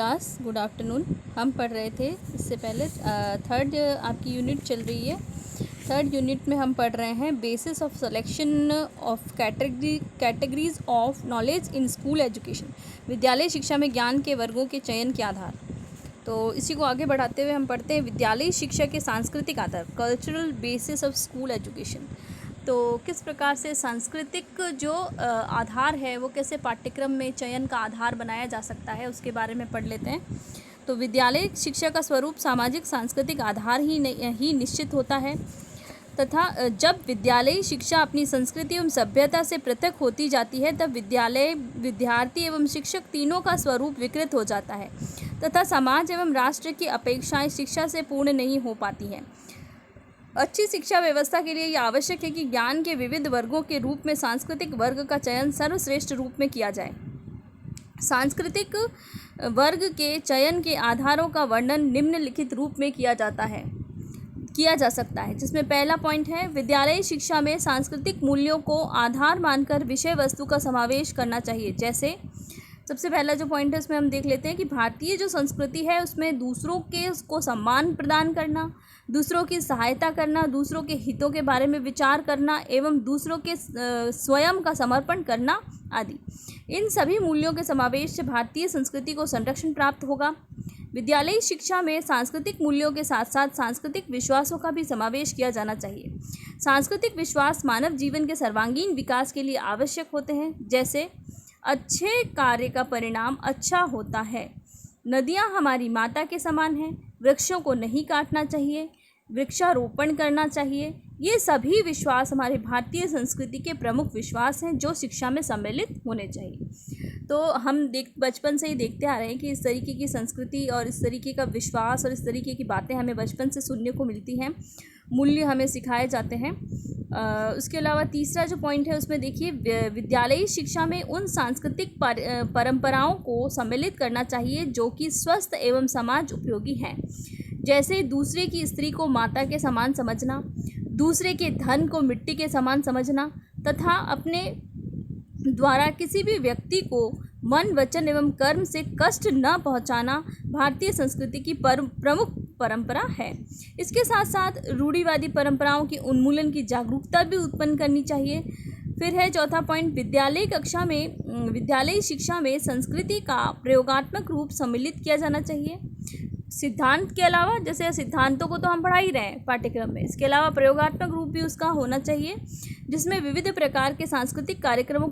Class good afternoon. हम पढ़ रहे थे इससे पहले थर्ड आपकी यूनिट चल रही है। थर्ड यूनिट में हम पढ़ रहे हैं basis of selection of categories of knowledge in school education, विद्यालय शिक्षा में ज्ञान के वर्गों के चयन के आधार। तो इसी को आगे बढ़ाते हुए हम पढ़ते हैं विद्यालय शिक्षा के सांस्कृतिक आधार, cultural basis of school education. तो किस प्रकार से सांस्कृतिक जो आधार है वो कैसे पाठ्यक्रम में चयन का आधार बनाया जा सकता है, उसके बारे में पढ़ लेते हैं। तो विद्यालय शिक्षा का स्वरूप सामाजिक सांस्कृतिक आधार ही निश्चित होता है तथा जब विद्यालयी शिक्षा अपनी संस्कृति एवं सभ्यता से पृथक होती जाती है तब विद्यालय, विद्यार्थी एवं शिक्षक तीनों का स्वरूप विकृत हो जाता है तथा समाज एवं राष्ट्र की अपेक्षाएं शिक्षा से पूर्ण नहीं हो पाती हैं। अच्छी शिक्षा व्यवस्था के लिए यह आवश्यक है कि ज्ञान के विविध वर्गों के रूप में सांस्कृतिक वर्ग का चयन सर्वश्रेष्ठ रूप में किया जाए। सांस्कृतिक वर्ग के चयन के आधारों का वर्णन निम्नलिखित रूप में किया जा सकता है, जिसमें पहला पॉइंट है विद्यालयी शिक्षा में सांस्कृतिक मूल्यों को आधार मानकर विषय वस्तु का समावेश करना चाहिए। जैसे सबसे पहला जो पॉइंट है उसमें हम देख लेते हैं कि भारतीय जो संस्कृति है उसमें दूसरों के उसको सम्मान प्रदान करना, दूसरों की सहायता करना, दूसरों के हितों के बारे में विचार करना एवं दूसरों के स्वयं का समर्पण करना आदि, इन सभी मूल्यों के समावेश से भारतीय संस्कृति को संरक्षण प्राप्त होगा। विद्यालयी शिक्षा में सांस्कृतिक मूल्यों के साथ साथ सांस्कृतिक विश्वासों का भी समावेश किया जाना चाहिए। सांस्कृतिक विश्वास मानव जीवन के सर्वांगीण विकास के लिए आवश्यक होते हैं। जैसे अच्छे कार्य का परिणाम अच्छा होता है, नदियाँ हमारी माता के समान हैं, वृक्षों को नहीं काटना चाहिए, वृक्षारोपण करना चाहिए। ये सभी विश्वास हमारे भारतीय संस्कृति के प्रमुख विश्वास हैं जो शिक्षा में सम्मिलित होने चाहिए। तो हम बचपन से ही देखते आ रहे हैं कि इस तरीके की संस्कृति और इस तरीके का विश्वास और इस तरीके की बातें हमें बचपन से सुनने को मिलती हैं, मूल्य हमें सिखाए जाते हैं। उसके अलावा तीसरा जो पॉइंट है उसमें देखिए विद्यालयी शिक्षा में उन सांस्कृतिक परंपराओं को सम्मिलित करना चाहिए जो कि स्वस्थ एवं समाज उपयोगी हैं। जैसे दूसरे की स्त्री को माता के समान समझना, दूसरे के धन को मिट्टी के समान समझना तथा अपने द्वारा किसी भी व्यक्ति को मन, वचन एवं कर्म से कष्ट न पहुंचाना भारतीय संस्कृति की प्रमुख परंपरा है। इसके साथ साथ रूढ़िवादी परंपराओं के उन्मूलन की जागरूकता भी उत्पन्न करनी चाहिए। फिर है चौथा पॉइंट, विद्यालयी शिक्षा में संस्कृति का प्रयोगात्मक रूप सम्मिलित किया जाना चाहिए। सिद्धांत के अलावा, जैसे सिद्धांतों को तो हम पढ़ा ही रहे हैं पाठ्यक्रम में, इसके अलावा प्रयोगात्मक रूप भी उसका होना चाहिए जिसमें विविध प्रकार के सांस्कृतिक कार्यक्रमों